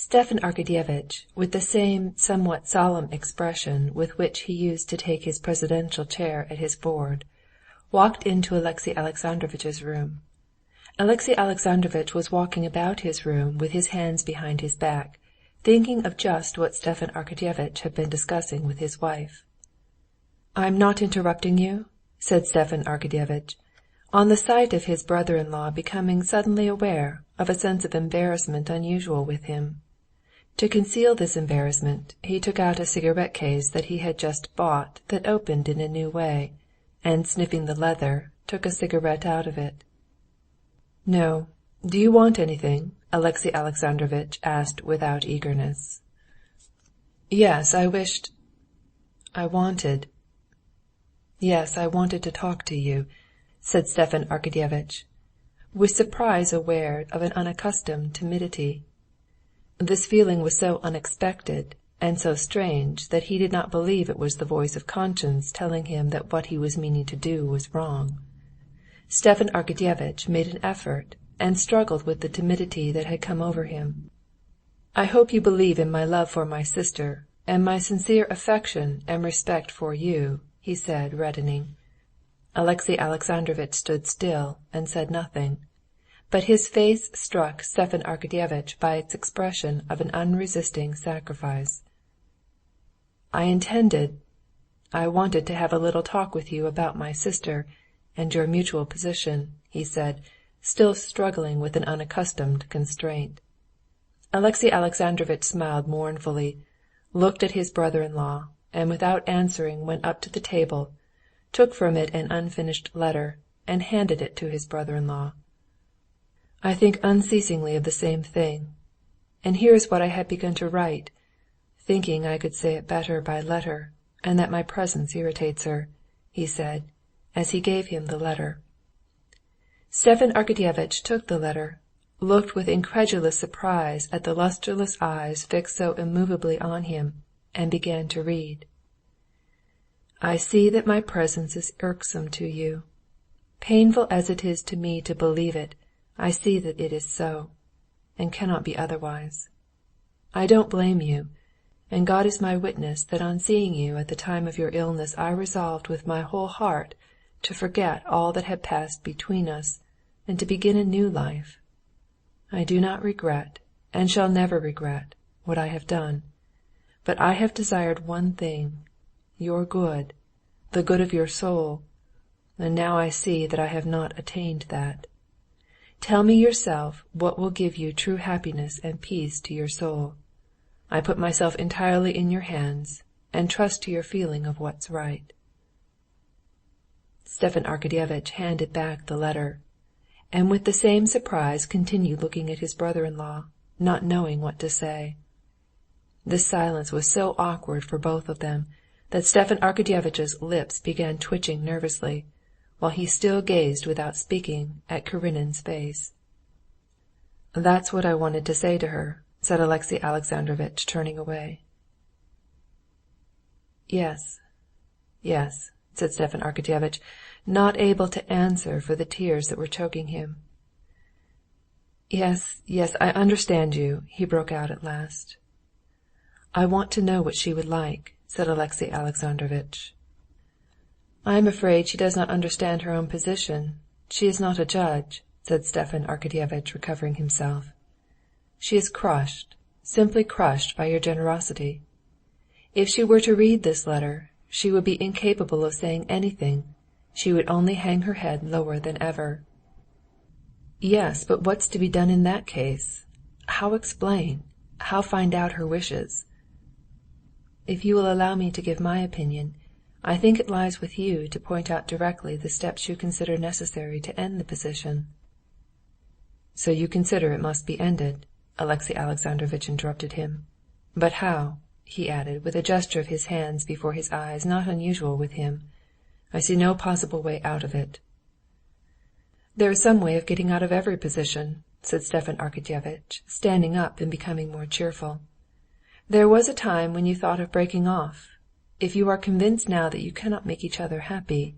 Stepan Arkadyevitch, with the same somewhat solemn expression with which he used to take his presidential chair at his board, walked into Alexey Alexandrovitch's room. Alexey Alexandrovitch was walking about his room with his hands behind his back, thinking of just what Stepan Arkadyevitch had been discussing with his wife. "I'm not interrupting you?" said Stepan Arkadyevitch, on the sight of his brother-in-law becoming suddenly aware of a sense of embarrassment unusual with him. To conceal this embarrassment, he took out a cigarette case that he had just bought that opened in a new way, and sniffing the leather, took a cigarette out of it. "No. Do you want anything?" Alexey Alexandrovitch asked without eagerness. "Yes, I wanted to talk to you," said Stepan Arkadyevitch, with surprise aware of an unaccustomed timidity. This feeling was so unexpected and so strange that he did not believe it was the voice of conscience telling him that what he was meaning to do was wrong. Stepan Arkadyevitch made an effort and struggled with the timidity that had come over him. "I hope you believe in my love for my sister and my sincere affection and respect for you," he said, reddening. Alexey Alexandrovitch stood still and said nothing, but his face struck Stepan Arkadyevitch by its expression of an unresisting sacrifice. "I wanted to have a little talk with you about my sister and your mutual position," he said, still struggling with an unaccustomed constraint. Alexey Alexandrovitch smiled mournfully, looked at his brother-in-law, and without answering went up to the table, took from it an unfinished letter, and handed it to his brother-in-law. "I think unceasingly of the same thing, and here is what I had begun to write, thinking I could say it better by letter, and that my presence irritates her," he said, as he gave him the letter. Stepan Arkadyevitch took the letter, looked with incredulous surprise at the lusterless eyes fixed so immovably on him, and began to read. "I see that my presence is irksome to you. Painful as it is to me to believe it, I see that it is so, and cannot be otherwise. I don't blame you, and God is my witness that on seeing you at the time of your illness I resolved with my whole heart to forget all that had passed between us and to begin a new life. I do not regret, and shall never regret, what I have done, but I have desired one thing, your good, the good of your soul, and now I see that I have not attained that. Tell me yourself what will give you true happiness and peace to your soul. I put myself entirely in your hands, and trust to your feeling of what's right." Stepan Arkadyevitch handed back the letter, and with the same surprise continued looking at his brother-in-law, not knowing what to say. This silence was so awkward for both of them that Stepan Arkadyevitch's lips began twitching nervously, while he still gazed without speaking at Karenin's face. "That's what I wanted to say to her," said Alexey Alexandrovitch, turning away. Yes, said Stepan Arkadyevitch, not able to answer for the tears that were choking him. Yes, I understand you," he broke out at last. "I want to know what she would like," said Alexey Alexandrovitch. "I am afraid she does not understand her own position. She is not a judge," said Stepan Arkadyevitch, recovering himself. "She is crushed, simply crushed by your generosity. If she were to read this letter, she would be incapable of saying anything. She would only hang her head lower than ever." "Yes, but what's to be done in that case? How explain? How find out her wishes?" "If you will allow me to give my opinion, I think it lies with you to point out directly the steps you consider necessary to end the position." "So you consider it must be ended?" Alexey Alexandrovitch interrupted him. "But how?" he added, with a gesture of his hands before his eyes not unusual with him. "I see no possible way out of it." "There is some way of getting out of every position," said Stepan Arkadyevitch, standing up and becoming more cheerful. "There was a time when you thought of breaking off. If you are convinced now that you cannot make each other happy—"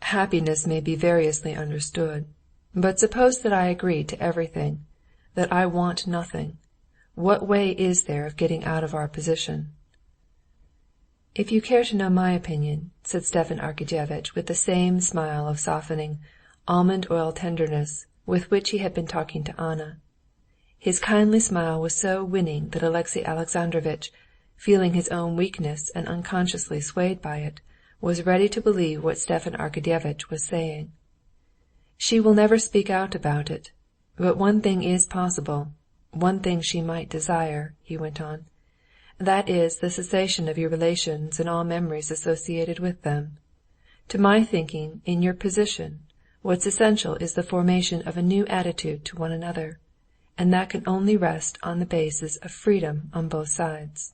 "Happiness may be variously understood, but suppose that I agree to everything, that I want nothing. What way is there of getting out of our position?" "If you care to know my opinion," said Stepan Arkadyevitch with the same smile of softening, almond oil tenderness with which he had been talking to Anna. His kindly smile was so winning that Alexey Alexandrovitch, feeling his own weakness and unconsciously swayed by it, was ready to believe what Stepan Arkadyevitch was saying. "She will never speak out about it, but one thing is possible, one thing she might desire," he went on. "That is the cessation of your relations and all memories associated with them. To my thinking, in your position, what's essential is the formation of a new attitude to one another, and that can only rest on the basis of freedom on both sides."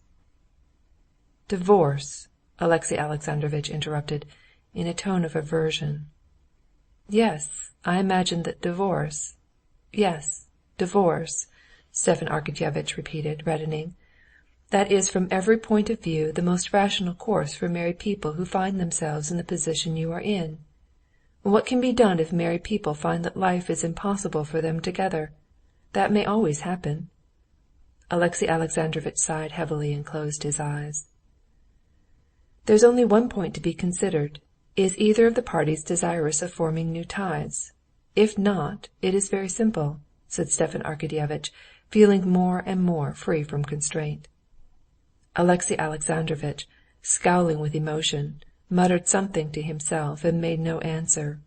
"Divorce!" Alexey Alexandrovitch interrupted, in a tone of aversion. "Yes, I imagine that divorce—" "Yes, divorce," Stepan Arkadyevitch repeated, reddening. "That is from every point of view the most rational course for married people who find themselves in the position you are in. What can be done if married people find that life is impossible for them together? That may always happen." Alexey Alexandrovitch sighed heavily and closed his eyes. "There's only one point to be considered. Is either of the parties desirous of forming new ties? If not, it is very simple," said Stepan Arkadyevitch, feeling more and more free from constraint. Alexey Alexandrovitch, scowling with emotion, muttered something to himself and made no answer.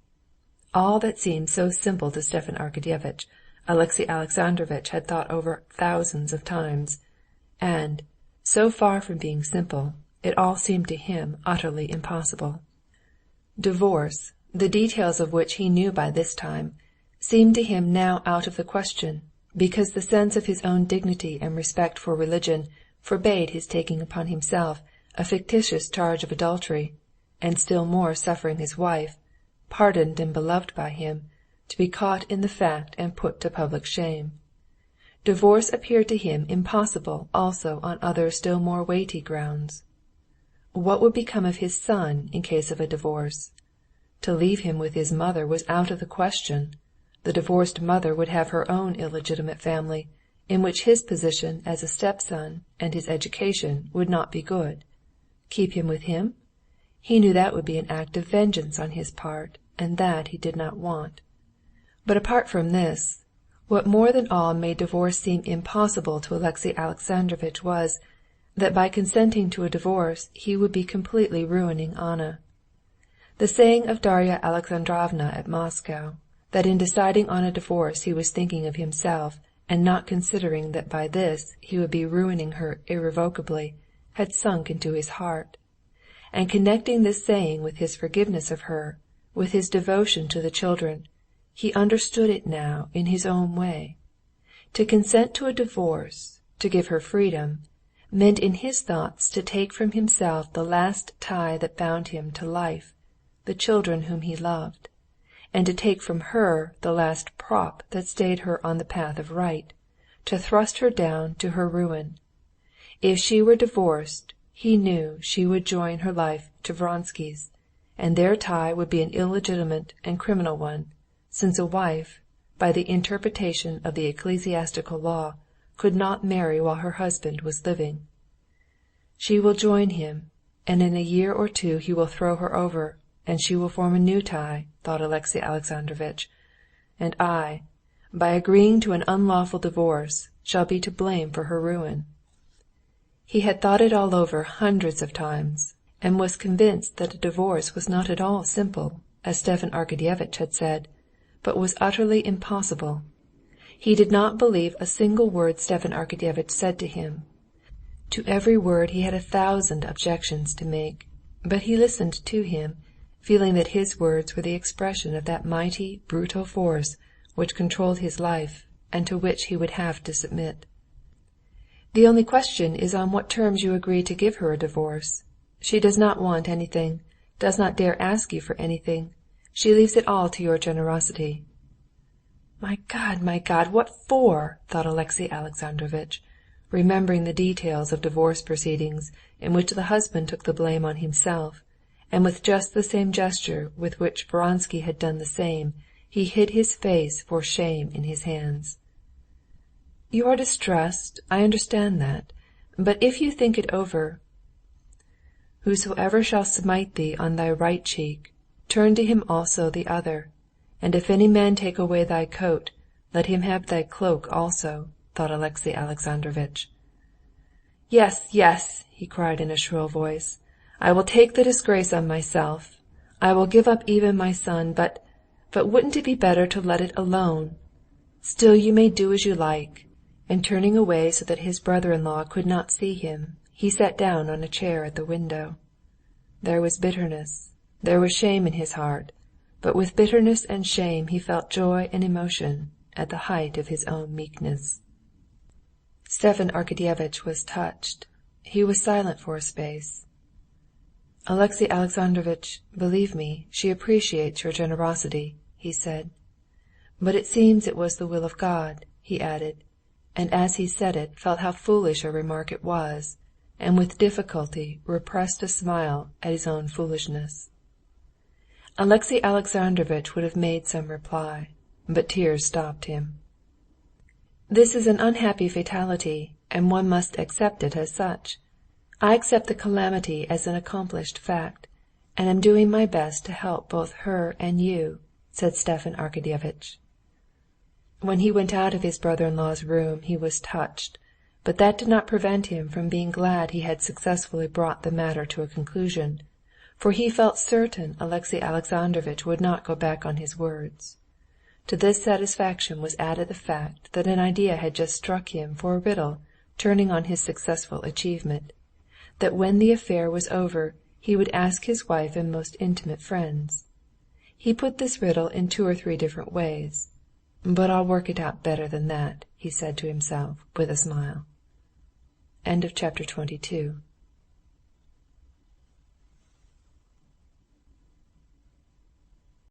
All that seemed so simple to Stepan Arkadyevitch, Alexey Alexandrovitch had thought over thousands of times, and, so far from being simple, it all seemed to him utterly impossible. Divorce, the details of which he knew by this time, seemed to him now out of the question, because the sense of his own dignity and respect for religion forbade his taking upon himself a fictitious charge of adultery, and still more suffering his wife, pardoned and beloved by him, to be caught in the fact and put to public shame. Divorce appeared to him impossible also on other still more weighty grounds. What would become of his son in case of a divorce? To leave him with his mother was out of the question. The divorced mother would have her own illegitimate family, in which his position as a stepson and his education would not be good. Keep him with him? He knew that would be an act of vengeance on his part, and that he did not want. But apart from this, what more than all made divorce seem impossible to Alexey Alexandrovitch was, that by consenting to a divorce he would be completely ruining Anna. The saying of Darya Alexandrovna at Moscow, that in deciding on a divorce he was thinking of himself and not considering that by this he would be ruining her irrevocably, had sunk into his heart. And connecting this saying with his forgiveness of her, with his devotion to the children, he understood it now in his own way. To consent to a divorce, to give her freedom, meant in his thoughts to take from himself the last tie that bound him to life, the children whom he loved, and to take from her the last prop that stayed her on the path of right, to thrust her down to her ruin. If she were divorced, he knew she would join her life to Vronsky's, and their tie would be an illegitimate and criminal one, since a wife, by the interpretation of the ecclesiastical law, could not marry while her husband was living. She will join him, and in a year or two he will throw her over, and she will form a new tie, thought Alexey Alexandrovitch, and I, by agreeing to an unlawful divorce, shall be to blame for her ruin. He had thought it all over hundreds of times, and was convinced that a divorce was not at all simple, as Stepan Arkadyevitch had said, but was utterly impossible. He did not believe a single word Stepan Arkadyevitch said to him. To every word he had 1,000 objections to make, but he listened to him, feeling that his words were the expression of that mighty, brutal force which controlled his life and to which he would have to submit. "The only question is on what terms you agree to give her a divorce. She does not want anything, does not dare ask you for anything. She leaves it all to your generosity." My God, what for?" thought Alexey Alexandrovitch, remembering the details of divorce proceedings in which the husband took the blame on himself, and with just the same gesture with which Vronsky had done the same, he hid his face for shame in his hands. You are distressed, I understand that. But if you think it over, whosoever shall smite thee on thy right cheek, turn to him also the other. And if any man take away thy coat, let him have thy cloak also, thought Alexey Alexandrovitch. Yes, yes, he cried in a shrill voice. I will take the disgrace on myself. I will give up even my son, but wouldn't it be better to let it alone? Still you may do as you like. And turning away so that his brother-in-law could not see him, he sat down on a chair at the window. There was bitterness, there was shame in his heart, but with bitterness and shame he felt joy and emotion at the height of his own meekness. Stepan Arkadyevitch was touched. He was silent for a space. "Alexey Alexandrovitch, believe me, she appreciates your generosity," he said. "But it seems it was the will of God," he added, and as he said it felt how foolish a remark it was, and with difficulty repressed a smile at his own foolishness. Alexey Alexandrovitch would have made some reply, but tears stopped him. "This is an unhappy fatality, and one must accept it as such. I accept the calamity as an accomplished fact, and am doing my best to help both her and you," said Stepan Arkadyevitch. When he went out of his brother-in-law's room he was touched, but that did not prevent him from being glad he had successfully brought the matter to a conclusion, for he felt certain Alexey Alexandrovitch would not go back on his words. To this satisfaction was added the fact that an idea had just struck him for a riddle turning on his successful achievement, that when the affair was over he would ask his wife and most intimate friends. He put this riddle in 2 or 3 different ways. "But I'll work it out better than that," he said to himself with a smile. Chapter 22